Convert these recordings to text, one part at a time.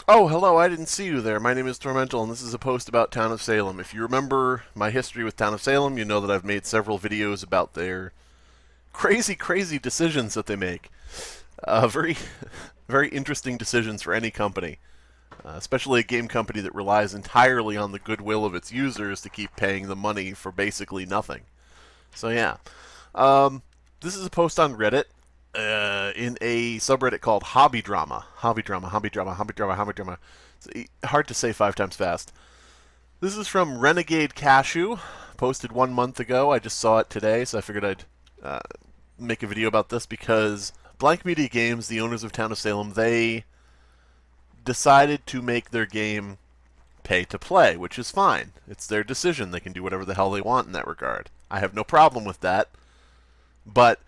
Oh, hello, I didn't see you there. My name is Tormental, and this is a post about Town of Salem. If you remember my history with Town of Salem, you know that I've made several videos about their crazy, crazy decisions that they make. Very, very interesting decisions for any company, especially a game company that relies entirely on the goodwill of its users to keep paying the money for basically nothing. So, yeah. Um, this is a post on Reddit in a subreddit called Hobby Drama. Hobby Drama, Hobby Drama, Hobby Drama, Hobby Drama. It's hard to say 5 times fast. This is from Renegade Cashew, posted 1 month ago. I just saw it today, so I figured I'd uh, make a video about this because Blank Media Games, the owners of Town of Salem, they decided to make their game pay to play, which is fine. It's their decision. They can do whatever the hell they want in that regard. I have no problem with that. But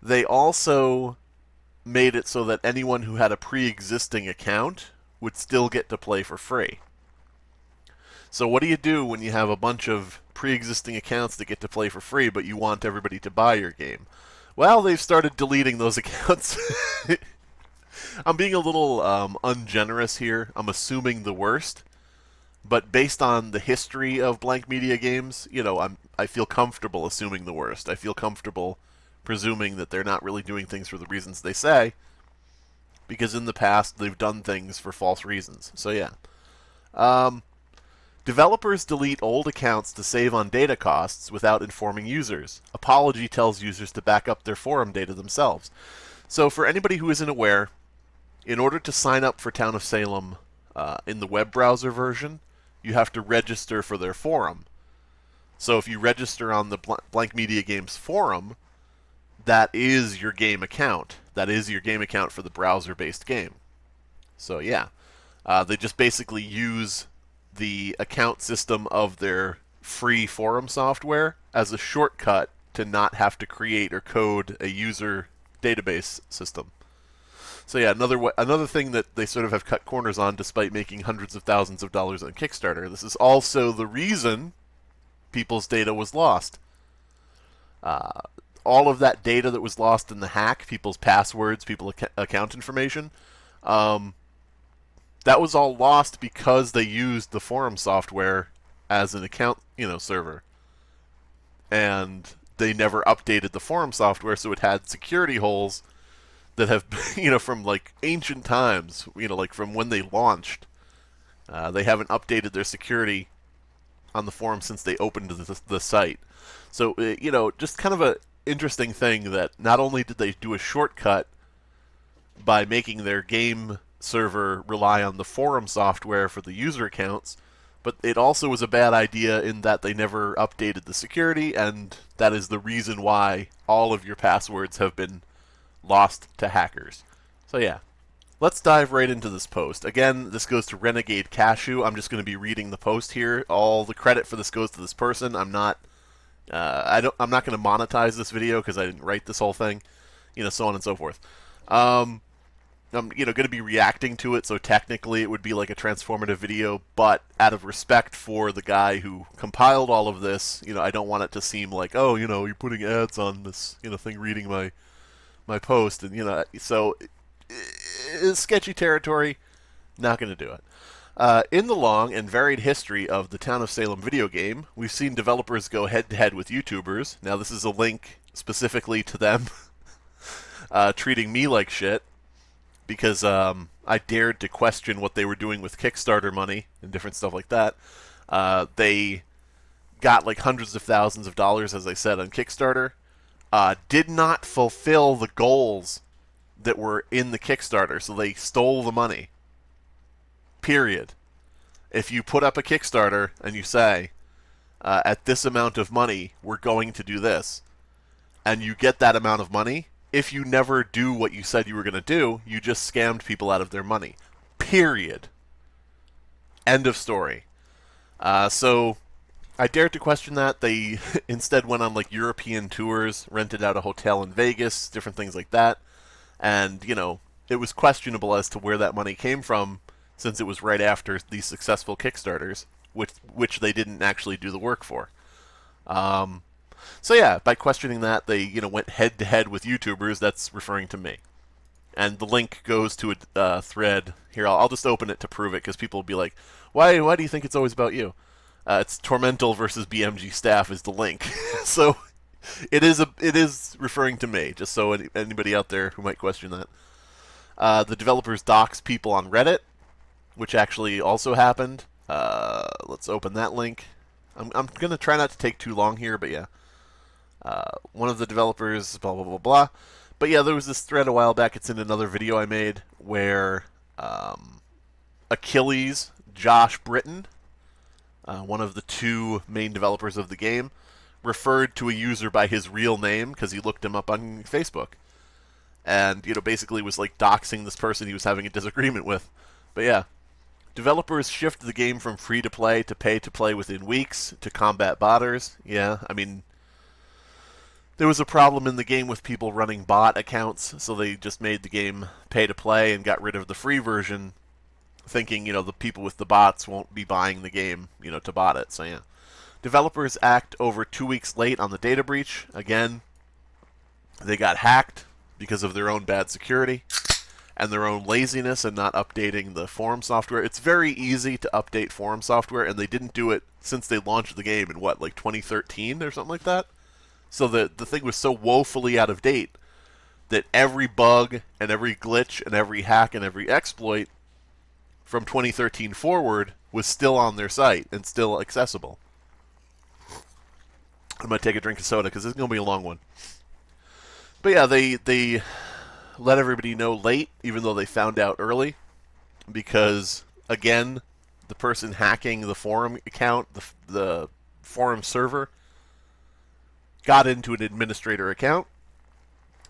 they also made it so that anyone who had a pre-existing account would still get to play for free. So what do you do when you have a bunch of pre-existing accounts that get to play for free, but you want everybody to buy your game? Well, they've started deleting those accounts. I'm being a little ungenerous here. I'm assuming the worst, but based on the history of Blank Media Games, I feel comfortable assuming the worst. I feel comfortable presuming that they're not really doing things for the reasons they say, because in the past they've done things for false reasons. So yeah. Um, Developers delete old accounts to save on data costs without informing users. Apology tells users to back up their forum data themselves. So for anybody who isn't aware, in order to sign up for Town of Salem in the web browser version, you have to register for their forum. So if you register on the Blank Media Games forum, that is your game account. That is your game account for the browser-based game. So yeah, they just basically use the account system of their free forum software as a shortcut to not have to create or code a user database system. So yeah, another thing that they sort of have cut corners on, despite making hundreds of thousands of dollars on Kickstarter. This is also the reason people's data was lost. Uh, all of that data that was lost in the hack, people's passwords, people's account information, that was all lost because they used the forum software as an account, server, and they never updated the forum software, so it had security holes that have, from like ancient times, like from when they launched. They haven't updated their security on the forum since they opened the site. So, just kind of a interesting thing that not only did they do a shortcut by making their game server rely on the forum software for the user accounts, but it also was a bad idea in that they never updated the security, and that is the reason why all of your passwords have been lost to hackers. So yeah, let's dive right into this post. Again, this goes to Renegade Cashew. I'm just going to be reading the post here. All the credit for this goes to this person. I'm not going to monetize this video because I didn't write this whole thing, so on and so forth. I'm going to be reacting to it, so technically it would be like a transformative video, but out of respect for the guy who compiled all of this, I don't want it to seem like, oh, you're putting ads on this, thing reading my post, and so it's sketchy territory. Not going to do it. In the long and varied history of the Town of Salem video game, we've seen developers go head-to-head with YouTubers. Now, this is a link specifically to them treating me like shit, because I dared to question what they were doing with Kickstarter money and different stuff like that. They got like hundreds of thousands of dollars, as I said, on Kickstarter. Did not fulfill the goals that were in the Kickstarter, so they stole the money. Period. If you put up a Kickstarter and you say, at this amount of money, we're going to do this, and you get that amount of money, if you never do what you said you were going to do, you just scammed people out of their money. Period. End of story. So I dared to question that. They instead went on like European tours, rented out a hotel in Vegas, different things like that. And, it was questionable as to where that money came from, since it was right after these successful Kickstarters, which they didn't actually do the work for. So yeah, by questioning that, they went head to head with YouTubers. That's referring to me. And the link goes to a thread. Here, I'll just open it to prove it, because people will be like, why do you think it's always about you? It's Tormental versus BMG staff is the link. So it is referring to me, just so anybody out there who might question that. The developers dox people on Reddit, which actually also happened. Let's open that link. I'm going to try not to take too long here, but yeah. One of the developers, blah, blah, blah, blah. But yeah, there was this thread a while back, it's in another video I made, where Achilles, Josh Britton, one of the two main developers of the game, referred to a user by his real name because he looked him up on Facebook. And, basically was like doxing this person he was having a disagreement with. But yeah, developers shift the game from free-to-play to pay-to-play within weeks to combat botters. Yeah, I mean, there was a problem in the game with people running bot accounts, so they just made the game pay-to-play and got rid of the free version, thinking, the people with the bots won't be buying the game, to bot it. So yeah. Developers act over 2 weeks late on the data breach. Again, they got hacked because of their own bad security and their own laziness and not updating the forum software. It's very easy to update forum software, and they didn't do it since they launched the game in, 2013 or something like that? So the thing was so woefully out of date that every bug and every glitch and every hack and every exploit from 2013 forward was still on their site and still accessible. I'm going to take a drink of soda because this is going to be a long one. But yeah, they let everybody know late, even though they found out early, because, again, the person hacking the forum account, the forum server, got into an administrator account,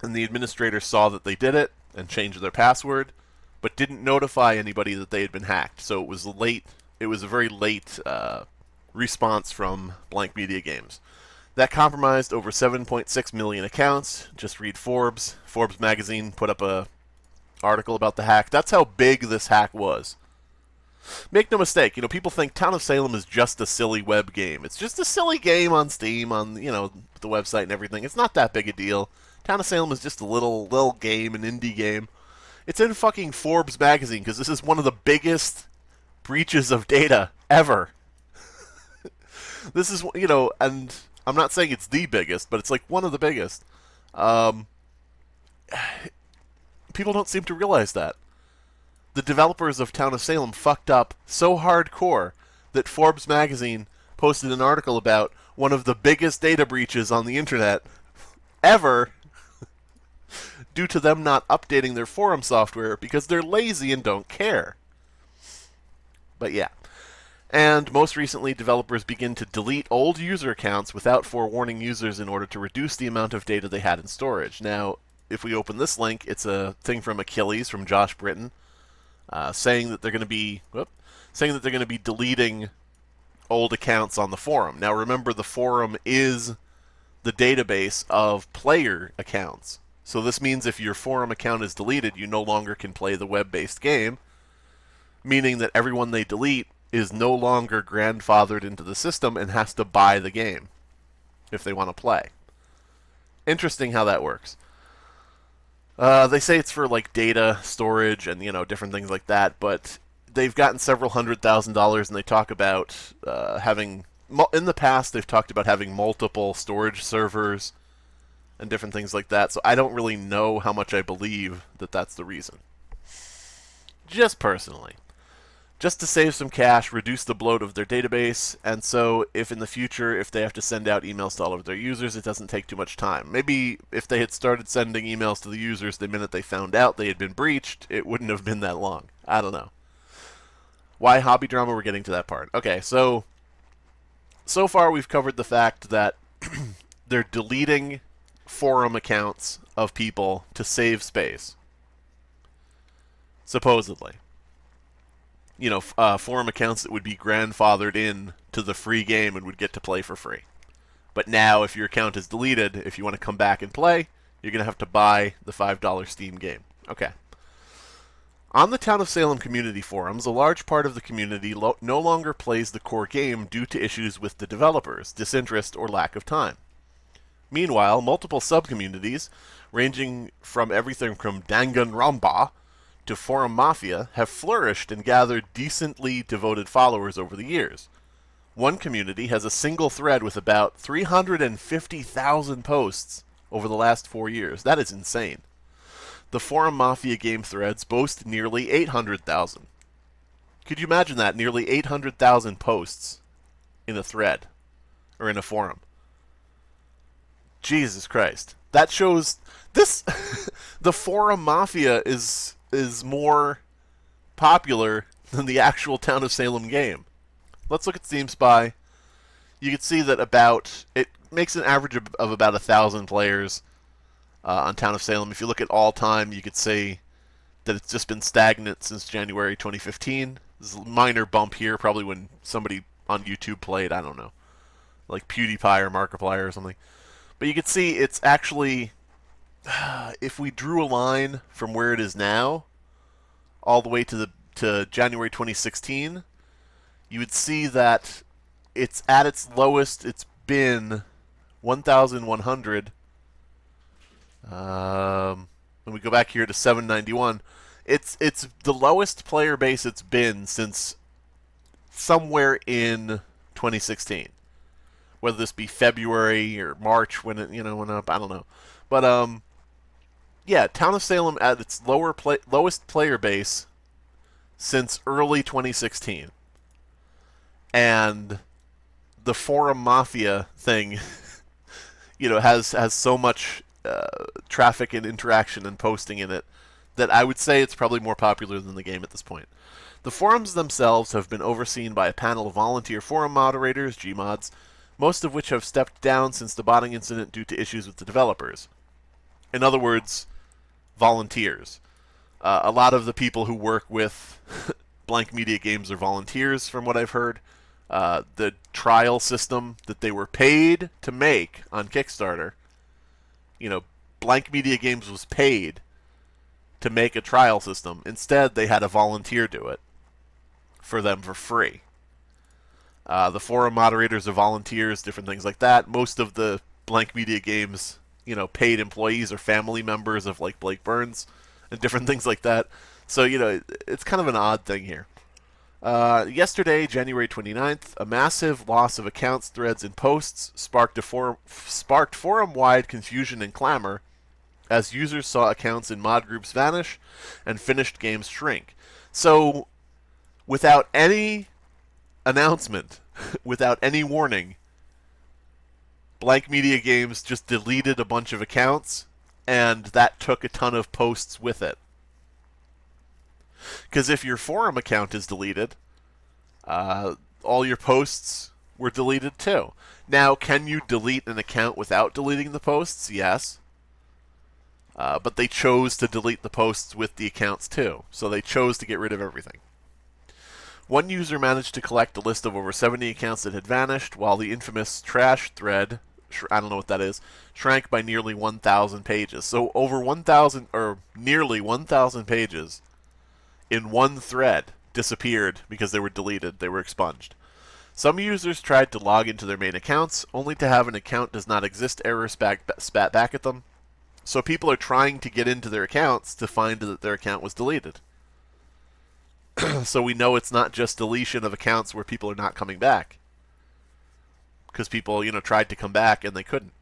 and the administrator saw that they did it and changed their password, but didn't notify anybody that they had been hacked. So it was late. It was a very late response from Blank Media Games. That compromised over 7.6 million accounts. Just read Forbes. Forbes magazine put up a article about the hack. That's how big this hack was. Make no mistake, people think Town of Salem is just a silly web game. It's just a silly game on Steam, on, the website and everything. It's not that big a deal. Town of Salem is just a little game, an indie game. It's in fucking Forbes magazine because this is one of the biggest breaches of data ever. This is, and I'm not saying it's the biggest, but it's like one of the biggest. People don't seem to realize that. The developers of Town of Salem fucked up so hardcore that Forbes magazine posted an article about one of the biggest data breaches on the internet ever due to them not updating their forum software because they're lazy and don't care. But yeah. And most recently, developers begin to delete old user accounts without forewarning users in order to reduce the amount of data they had in storage. Now, if we open this link, it's a thing from Achilles, from Josh Britton, saying that they're going to be deleting old accounts on the forum. Now, remember, the forum is the database of player accounts. So this means if your forum account is deleted, you no longer can play the web-based game, meaning that everyone they delete is no longer grandfathered into the system and has to buy the game if they want to play. Interesting how that works. They say it's for like data storage and different things like that, but they've gotten several $100,000, and they talk about having in the past they've talked about having multiple storage servers and different things like that. So I don't really know how much I believe that that's the reason. Just personally. Just to save some cash, reduce the bloat of their database, and so if in the future, if they have to send out emails to all of their users, it doesn't take too much time. Maybe if they had started sending emails to the users the minute they found out they had been breached, it wouldn't have been that long. I don't know. Why hobby drama? We're getting to that part. Okay, so far we've covered the fact that they're deleting forum accounts of people to save space. Supposedly. Forum accounts that would be grandfathered in to the free game and would get to play for free. But now, if your account is deleted, if you want to come back and play, you're going to have to buy the $5 Steam game. Okay. On the Town of Salem community forums, a large part of the community no longer plays the core game due to issues with the developers, disinterest, or lack of time. Meanwhile, multiple subcommunities, ranging from everything from Danganronpa to Forum Mafia, have flourished and gathered decently devoted followers over the years. One community has a single thread with about 350,000 posts over the last 4 years. That is insane. The Forum Mafia game threads boast nearly 800,000. Could you imagine that? Nearly 800,000 posts in a thread or in a forum. Jesus Christ. That shows this the Forum Mafia is more popular than the actual Town of Salem game. Let's look at Steam Spy. You can see that it makes an average of about 1,000 players on Town of Salem. If you look at all time, you could say that it's just been stagnant since January 2015. There's a minor bump here, probably when somebody on YouTube played, I don't know, like PewDiePie or Markiplier or something. But you can see it's actually, if we drew a line from where it is now, all the way to January 2016, you would see that it's at its lowest. It's been 1,100. When we go back here to 791, it's the lowest player base it's been since somewhere in 2016. Whether this be February or March when it went up, I don't know. But yeah, Town of Salem at its lowest player base since early 2016. And the Forum Mafia thing, has so much traffic and interaction and posting in it that I would say it's probably more popular than the game at this point. The forums themselves have been overseen by a panel of volunteer forum moderators, Gmods, most of which have stepped down since the botting incident due to issues with the developers. In other words, volunteers. A lot of the people who work with Blank Media Games are volunteers, from what I've heard. The trial system that they were paid to make on Kickstarter, Blank Media Games was paid to make a trial system. Instead, they had a volunteer do it for them for free. The forum moderators are volunteers, different things like that. Most of the Blank Media Games, paid employees are family members of like Blake Burns and different things like that. So, it's kind of an odd thing here. Yesterday, January 29th, a massive loss of accounts, threads, and posts sparked forum-wide confusion and clamor as users saw accounts in mod groups vanish and finished games shrink. So, without any announcement, without any warning, Blank Media Games just deleted a bunch of accounts, and that took a ton of posts with it. Because if your forum account is deleted, all your posts were deleted too. Now, can you delete an account without deleting the posts? Yes. But they chose to delete the posts with the accounts too. So they chose to get rid of everything. One user managed to collect a list of over 70 accounts that had vanished, while the infamous trash thread, I don't know what that is, shrank by nearly 1,000 pages. So over 1,000, or nearly 1,000 pages in one thread disappeared because they were deleted, they were expunged. Some users tried to log into their main accounts, only to have an account does not exist error spat back at them. So people are trying to get into their accounts to find that their account was deleted. So we know it's not just deletion of accounts where people are not coming back. Because people, tried to come back and they couldn't.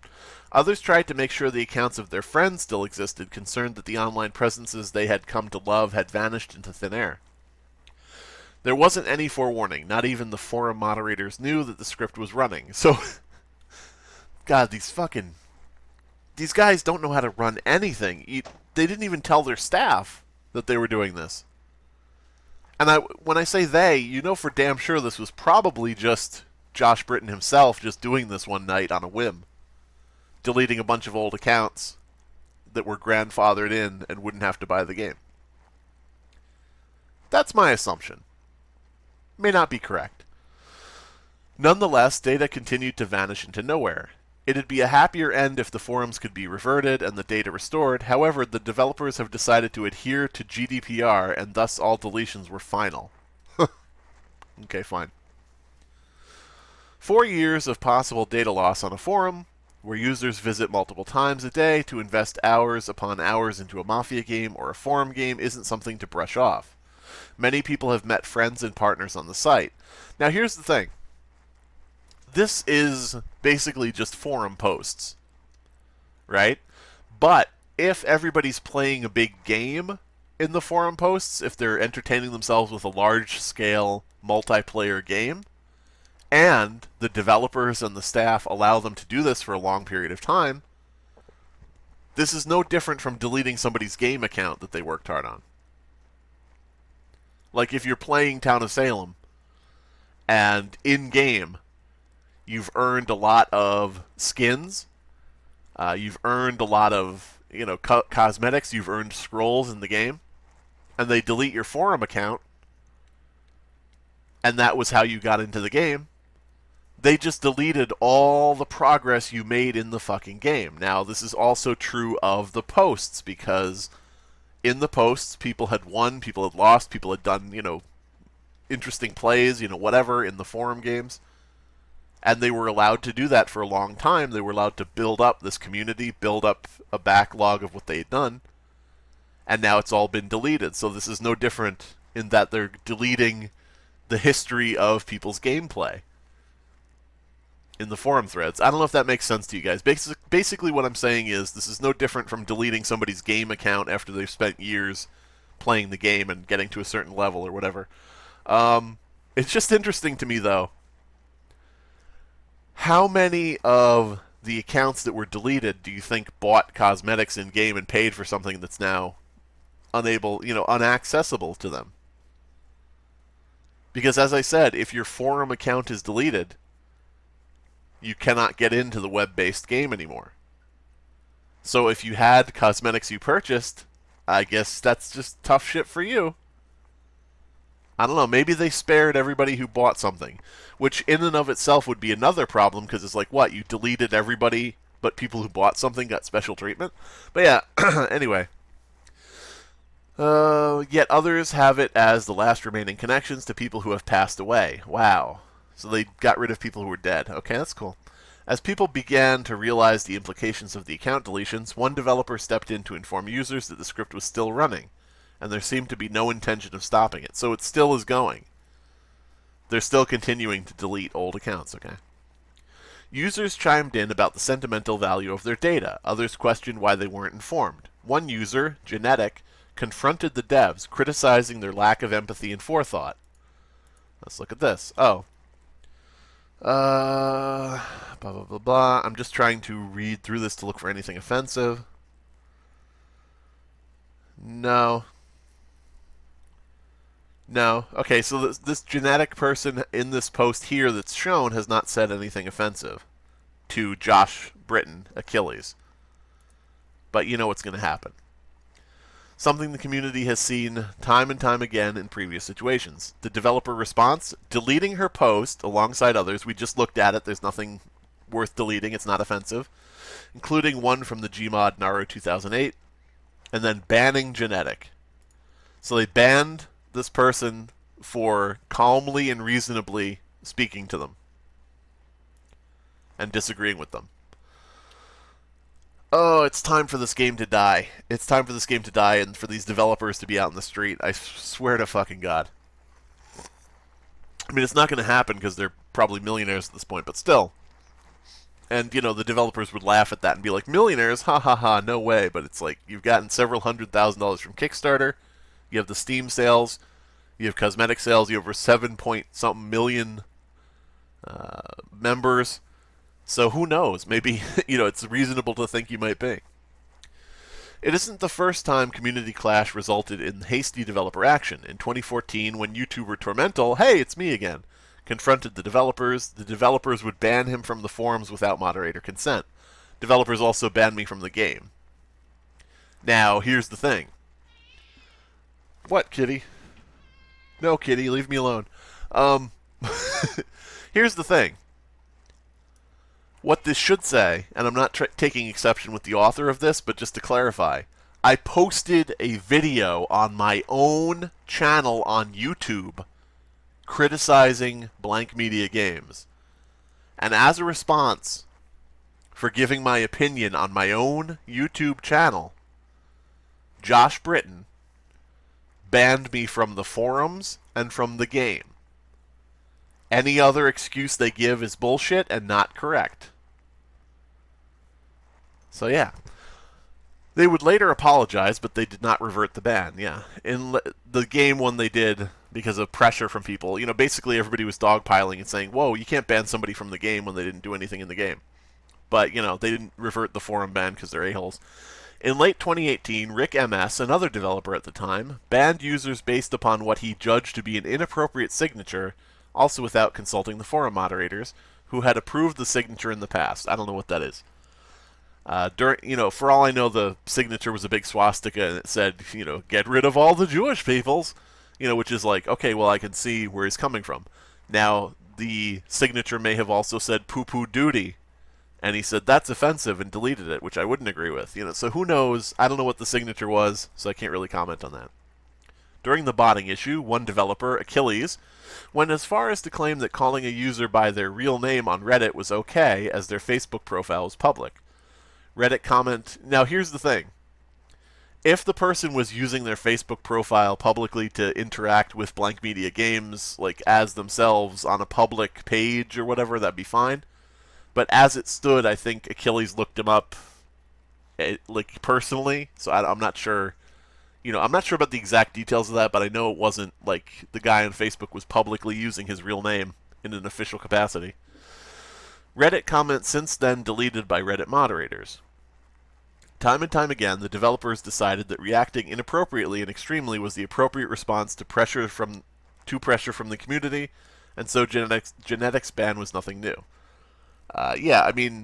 Others tried to make sure the accounts of their friends still existed, concerned that the online presences they had come to love had vanished into thin air. There wasn't any forewarning. Not even the forum moderators knew that the script was running. So, God, these guys don't know how to run anything. They didn't even tell their staff that they were doing this. And when I say they, for damn sure this was probably just Josh Britton himself just doing this one night on a whim. Deleting a bunch of old accounts that were grandfathered in and wouldn't have to buy the game. That's my assumption. May not be correct. Nonetheless, data continued to vanish into nowhere. It'd be a happier end if the forums could be reverted and the data restored. However, the developers have decided to adhere to GDPR, and thus all deletions were final. Okay, fine. 4 years of possible data loss on a forum, where users visit multiple times a day to invest hours upon hours into a mafia game or a forum game isn't something to brush off. Many people have met friends and partners on the site. Now here's the thing. This is basically just forum posts, right? But if everybody's playing a big game in the forum posts, if they're entertaining themselves with a large-scale multiplayer game, and the developers and the staff allow them to do this for a long period of time, this is no different from deleting somebody's game account that they worked hard on. Like if you're playing Town of Salem, and in-game, you've earned a lot of skins, you've earned a lot of, cosmetics, you've earned scrolls in the game, and they delete your forum account, and that was how you got into the game, they just deleted all the progress you made in the fucking game. Now, this is also true of the posts, because in the posts, people had won, people had lost, people had done, interesting plays, whatever, in the forum games. And they were allowed to do that for a long time. They were allowed to build up this community, build up a backlog of what they had done. And now it's all been deleted. So this is no different in that they're deleting the history of people's gameplay in the forum threads. I don't know if that makes sense to you guys. Basically what I'm saying is this is no different from deleting somebody's game account after they've spent years playing the game and getting to a certain level or whatever. It's just interesting to me, though, how many of the accounts that were deleted do you think bought cosmetics in-game and paid for something that's now unaccessible to them? Because as I said, if your forum account is deleted, you cannot get into the web-based game anymore. So if you had cosmetics you purchased, I guess that's just tough shit for you. I don't know, maybe they spared everybody who bought something, which in and of itself would be another problem, because it's like, what, you deleted everybody, but people who bought something got special treatment? But yeah, anyway. Yet others have it as the last remaining connections to people who have passed away. Wow. So they got rid of people who were dead. Okay, that's cool. As people began to realize the implications of the account deletions, one developer stepped in to inform users that the script was still running, and there seemed to be no intention of stopping it. So it still is going. They're still continuing to delete old accounts, okay? Users chimed in about the sentimental value of their data. Others questioned why they weren't informed. One user, Genetic, confronted the devs, criticizing their lack of empathy and forethought. Let's look at this. Oh. Blah, blah, blah, blah. I'm just trying to read through this to look for anything offensive. No. No. Okay, so this Genetic person in this post here that's shown has not said anything offensive to Josh Britton, Achilles. But you know what's going to happen. Something the community has seen time and time again in previous situations. The developer response, deleting her post alongside others. We just looked at it. There's nothing worth deleting. It's not offensive. Including one from the Gmod Naru 2008. And then banning Genetic. So they banned this person for calmly and reasonably speaking to them. And disagreeing with them. Oh, it's time for this game to die. It's time for this game to die and for these developers to be out in the street. I swear to fucking God. I mean, it's not going to happen because they're probably millionaires at this point, but still. And, the developers would laugh at that and be like, millionaires? Ha ha ha, no way. But it's like, you've gotten several $100,000 from Kickstarter. You have the Steam sales. You have cosmetic sales. You have over 7-point-something million members. So who knows? Maybe, it's reasonable to think you might be. It isn't the first time community clash resulted in hasty developer action. In 2014, when YouTuber Tormental, hey, it's me again, confronted the developers would ban him from the forums without moderator consent. Developers also banned me from the game. Now, here's the thing. What, kitty? No, kitty, leave me alone. Here's the thing. What this should say, and I'm not taking exception with the author of this, but just to clarify, I posted a video on my own channel on YouTube criticizing Blank Media Games. And as a response for giving my opinion on my own YouTube channel, Josh Britton, banned me from the forums and from the game. Any other excuse they give is bullshit and not correct. So yeah. They would later apologize, but they did not revert the ban, yeah. In the game one they did because of pressure from people. You know, basically everybody was dogpiling and saying, whoa, you can't ban somebody from the game when they didn't do anything in the game. But, you know, they didn't revert the forum ban because they're a-holes. In late 2018, Rick MS, another developer at the time, banned users based upon what he judged to be an inappropriate signature, also without consulting the forum moderators, who had approved the signature in the past. I don't know what that is. For all I know, the signature was a big swastika and it said, get rid of all the Jewish peoples, which is like, okay, well, I can see where he's coming from. Now, the signature may have also said poo-poo duty, and he said that's offensive and deleted it, which I wouldn't agree with. So who knows? I don't know what the signature was, so I can't really comment on that. During the botting issue, one developer, Achilles, went as far as to claim that calling a user by their real name on Reddit was okay, as their Facebook profile was public. Reddit comment. Now, here's the thing. If the person was using their Facebook profile publicly to interact with Blank Media Games, like as themselves on a public page or whatever, that'd be fine. But as it stood, I think Achilles looked him up, personally. So I'm not sure. I'm not sure about the exact details of that, but I know it wasn't like the guy on Facebook was publicly using his real name in an official capacity. Reddit comments since then deleted by Reddit moderators. Time and time again, the developers decided that reacting inappropriately and extremely was the appropriate response to pressure from the community, and so Genetics ban was nothing new.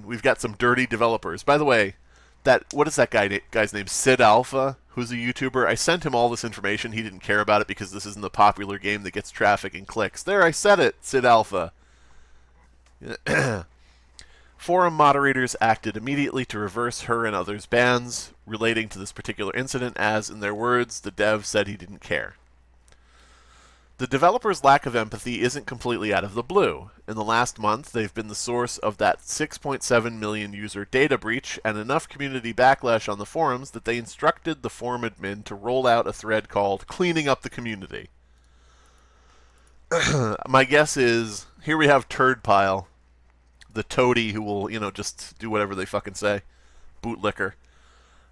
We've got some dirty developers. By the way, what is that guy's name? Sid Alpha, who's a YouTuber. I sent him all this information. He didn't care about it because this isn't a popular game that gets traffic and clicks. There, I said it, Sid Alpha. Forum moderators acted immediately to reverse her and others' bans relating to this particular incident, as, in their words, the dev said he didn't care. The developers' lack of empathy isn't completely out of the blue. In the last month, they've been the source of that 6.7 million user data breach and enough community backlash on the forums that they instructed the forum admin to roll out a thread called Cleaning Up the Community. My guess is, here we have Turd Pile, the toady who will, just do whatever they fucking say. Bootlicker.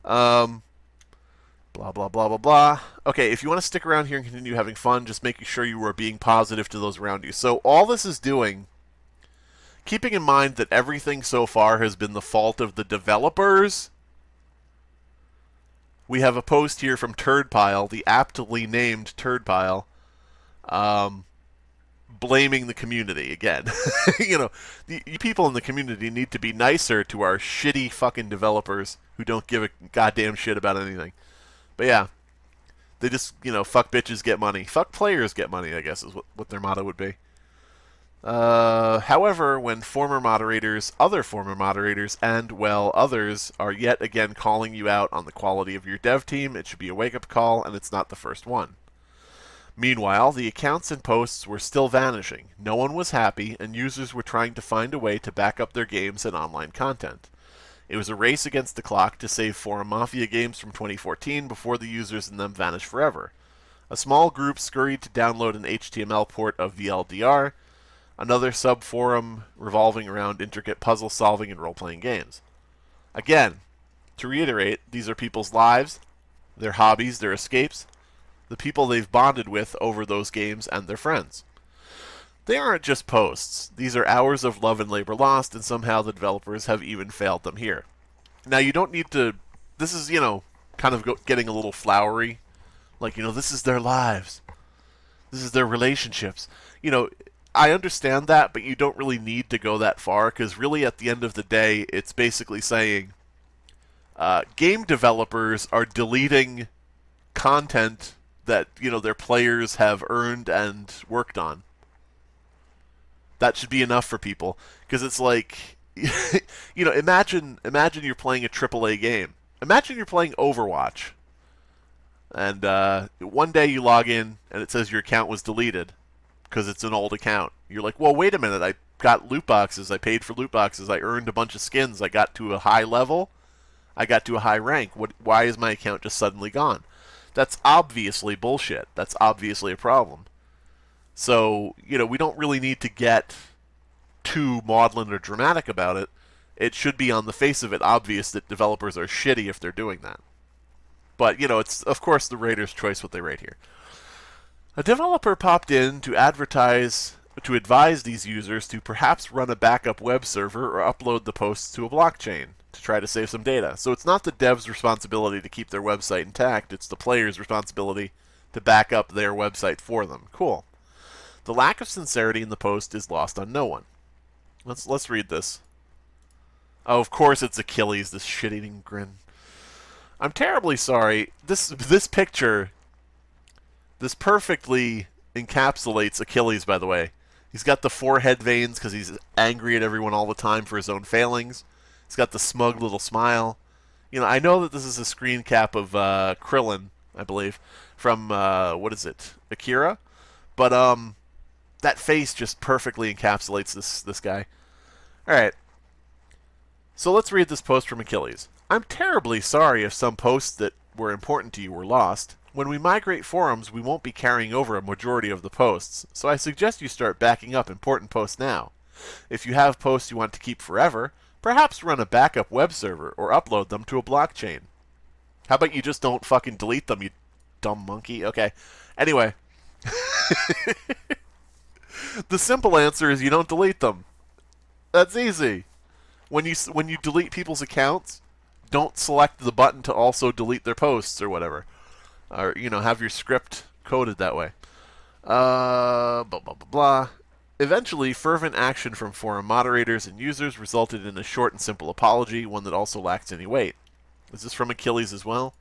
Blah, blah, blah, blah, blah. Okay, if you want to stick around here and continue having fun, just making sure you are being positive to those around you. So all this is doing, keeping in mind that everything so far has been the fault of the developers, we have a post here from Turd Pile, the aptly named Turd Pile, blaming the community again. You people in the community need to be nicer to our shitty fucking developers who don't give a goddamn shit about anything. But yeah, they just, fuck bitches get money. Fuck players get money, I guess is what their motto would be. However, when other former moderators, and, well, others are yet again calling you out on the quality of your dev team, it should be a wake-up call, and it's not the first one. Meanwhile, the accounts and posts were still vanishing. No one was happy, and users were trying to find a way to back up their games and online content. It was a race against the clock to save forum mafia games from 2014 before the users in them vanished forever. A small group scurried to download an HTML port of VLDR, another sub-forum revolving around intricate puzzle solving and role-playing games. Again, to reiterate, these are people's lives, their hobbies, their escapes, the people they've bonded with over those games, and their friends. They aren't just posts. These are hours of love and labor lost, and somehow the developers have even failed them here. Now, you don't need to... This is, kind of getting a little flowery. Like, this is their lives. This is their relationships. I understand that, but you don't really need to go that far, because really, at the end of the day, it's basically saying game developers are deleting content that, their players have earned and worked on. That should be enough for people, because it's like, imagine you're playing a AAA game. Imagine you're playing Overwatch, and one day you log in and it says your account was deleted because it's an old account. You're like, well, wait a minute, got loot boxes. I paid for loot boxes. I earned a bunch of skins. I got to a high level. I got to a high rank. Why is my account just suddenly gone? That's obviously bullshit. That's obviously a problem. So, we don't really need to get too maudlin or dramatic about it. It should be on the face of it obvious that developers are shitty if they're doing that. But, it's, of course, the rater's choice what they rate here. A developer popped in to advise these users to perhaps run a backup web server or upload the posts to a blockchain to try to save some data. So it's not the dev's responsibility to keep their website intact, it's the player's responsibility to back up their website for them. Cool. The lack of sincerity in the post is lost on no one. Let's read this. Oh, of course it's Achilles, this shit-eating grin. I'm terribly sorry. This picture, this perfectly encapsulates Achilles, by the way. He's got the forehead veins because he's angry at everyone all the time for his own failings. He's got the smug little smile. I know that this is a screen cap of Krillin, I believe, from, what is it, Akira? But, that face just perfectly encapsulates this guy. Alright. So let's read this post from Achilles. I'm terribly sorry if some posts that were important to you were lost. When we migrate forums, we won't be carrying over a majority of the posts, so I suggest you start backing up important posts now. If you have posts you want to keep forever, perhaps run a backup web server or upload them to a blockchain. How about you just don't fucking delete them, you dumb monkey? Okay. Anyway. The simple answer is you don't delete them. That's easy. When you delete people's accounts, don't select the button to also delete their posts or whatever. Or, have your script coded that way. Blah, blah, blah, blah. Eventually, fervent action from forum moderators and users resulted in a short and simple apology, one that also lacks any weight. Is this from Achilles as well?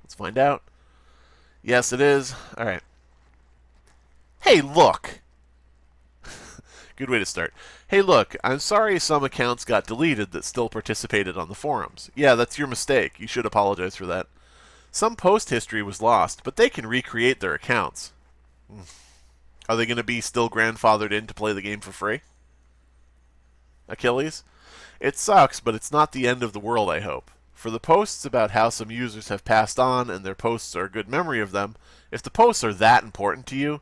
Let's find out. Yes, it is. Alright. Hey, look! Good way to start. Hey, look, I'm sorry some accounts got deleted that still participated on the forums. Yeah, that's your mistake. You should apologize for that. Some post history was lost, but they can recreate their accounts. Are they going to be still grandfathered in to play the game for free? Achilles? It sucks, but it's not the end of the world, I hope. For the posts about how some users have passed on and their posts are a good memory of them, if the posts are that important to you,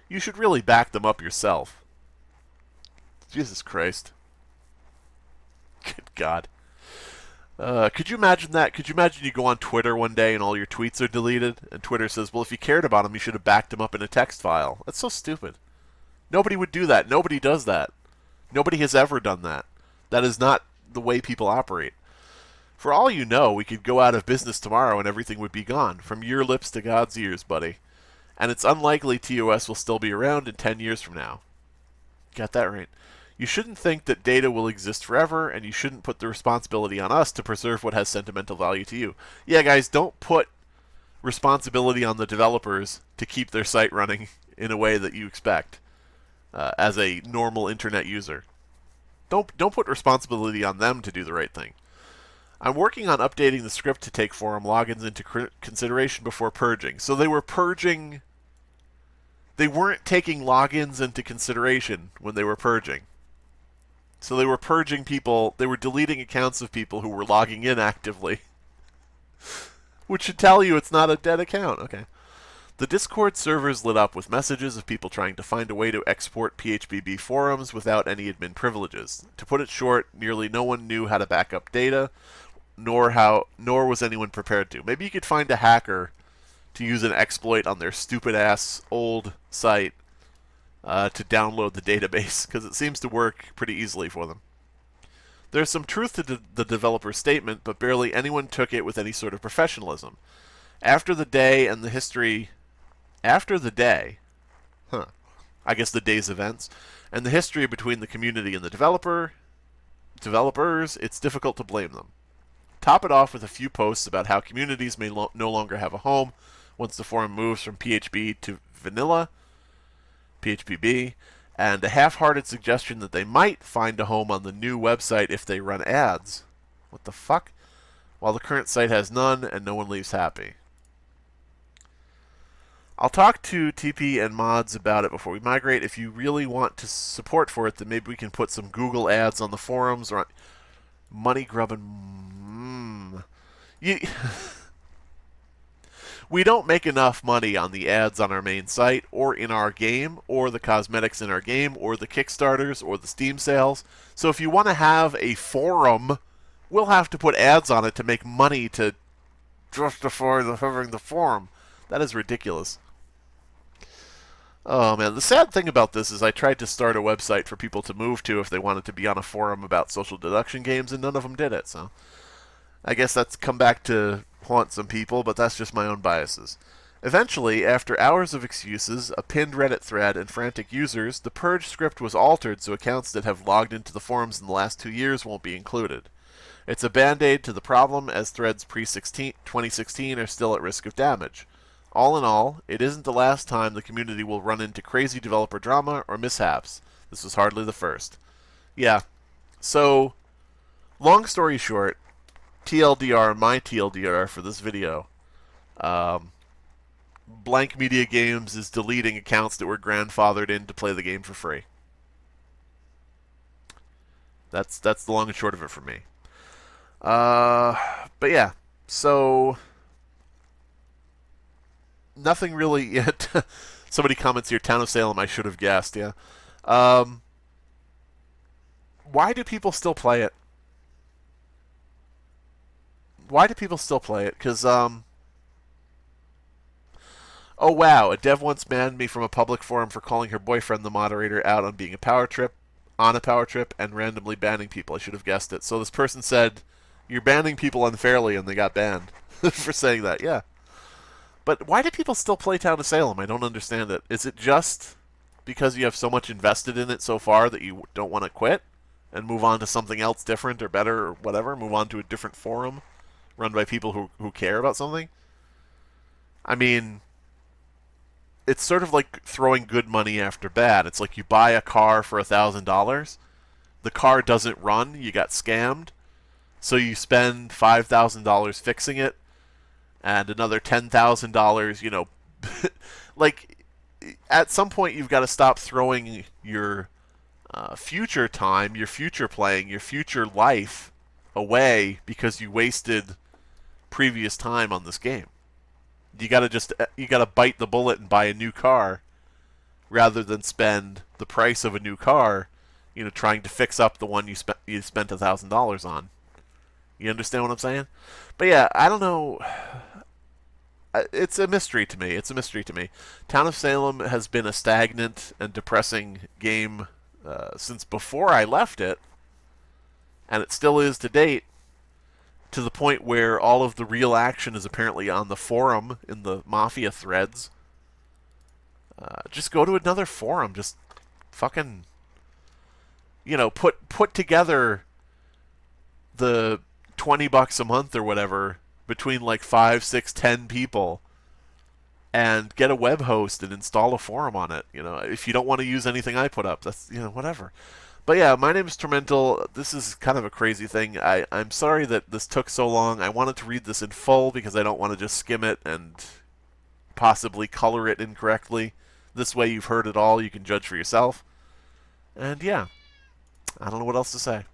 you should really back them up yourself. Jesus Christ. Good God. Could you imagine that? Could you imagine you go on Twitter one day and all your tweets are deleted? And Twitter says, well, if you cared about them, you should have backed them up in a text file. That's so stupid. Nobody would do that. Nobody does that. Nobody has ever done that. That is not the way people operate. For all you know, we could go out of business tomorrow and everything would be gone. From your lips to God's ears, buddy. And it's unlikely TOS will still be around in 10 years from now. Got that right. You shouldn't think that data will exist forever, and you shouldn't put the responsibility on us to preserve what has sentimental value to you. Yeah, guys, don't put responsibility on the developers to keep their site running in a way that you expect as a normal internet user. Don't put responsibility on them to do the right thing. I'm working on updating the script to take forum logins into consideration before purging. So they were purging... They weren't taking logins into consideration when they were purging. So they were purging people... They were deleting accounts of people who were logging in actively. Which should tell you it's not a dead account. Okay. The Discord servers lit up with messages of people trying to find a way to export PHPB forums without any admin privileges. To put it short, nearly no one knew how to back up data, nor was anyone prepared to. Maybe you could find a hacker to use an exploit on their stupid-ass old site to download the database, because it seems to work pretty easily for them. There's some truth to the developer's statement, but barely anyone took it with any sort of professionalism. After the day, I guess the day's events, and the history between the community and the developers, it's difficult to blame them. Top it off with a few posts about how communities may no longer have a home once the forum moves from PHP to vanilla, PHPB, and a half-hearted suggestion that they might find a home on the new website if they run ads. What the fuck? While the current site has none and no one leaves happy. I'll talk to TP and mods about it before we migrate. If you really want to support for it, then maybe we can put some Google ads on the forums or on money grubbing. You, we don't make enough money on the ads on our main site or in our game or the cosmetics in our game or the Kickstarters or the Steam sales. So if you want to have a forum, we'll have to put ads on it to make money to justify having the forum. That is ridiculous. Oh man, the sad thing about this is I tried to start a website for people to move to if they wanted to be on a forum about social deduction games, and none of them did it, so I guess that's come back to haunt some people, but that's just my own biases. Eventually, after hours of excuses, a pinned Reddit thread, and frantic users, the purge script was altered so accounts that have logged into the forums in the last 2 years won't be included. It's a band-aid to the problem, as threads pre-2016 are still at risk of damage. All in all, it isn't the last time the community will run into crazy developer drama or mishaps. This was hardly the first. Yeah, so, long story short, TLDR, my TLDR for this video, Blank Media Games is deleting accounts that were grandfathered in to play the game for free. That's the long and short of it for me. But yeah, so nothing really yet. Somebody comments here, Town of Salem, I should have guessed, yeah. Why do people still play it? Why do people still play it? Because, oh wow, a dev once banned me from a public forum for calling her boyfriend, the moderator, out on being a power trip, and randomly banning people. I should have guessed it. So this person said, you're banning people unfairly, and they got banned for saying that, yeah. But why do people still play Town of Salem? I don't understand it. Is it just because you have so much invested in it so far that you don't want to quit and move on to something else different or better or whatever? Move on to a different forum run by people who care about something? I mean, it's sort of like throwing good money after bad. It's like you buy a car for $1,000. The car doesn't run. You got scammed. So you spend $5,000 fixing it and another $10,000, you know. Like, at some point you've got to stop throwing your future time, your future playing, your future life away because you wasted previous time on this game. You gotta bite the bullet and buy a new car rather than spend the price of a new car, you know, trying to fix up the one you spent $1,000 on. You understand what I'm saying? But yeah, I don't know. It's a mystery to me. It's a mystery to me. Town of Salem has been a stagnant and depressing game since before I left it, and it still is to date, to the point where all of the real action is apparently on the forum in the mafia threads. Just go to another forum. Just fucking, you know, put together the $20 a month or whatever between like 5, 6, 10 people and get a web host and install a forum on it. You know, if you don't want to use anything I put up, that's, you know, whatever. But yeah, my name is Tormental. This is kind of a crazy thing. I'm sorry that this took so long. I wanted to read this in full because I don't want to just skim it and possibly color it incorrectly. This way you've heard it all. You can judge for yourself. And yeah, I don't know what else to say.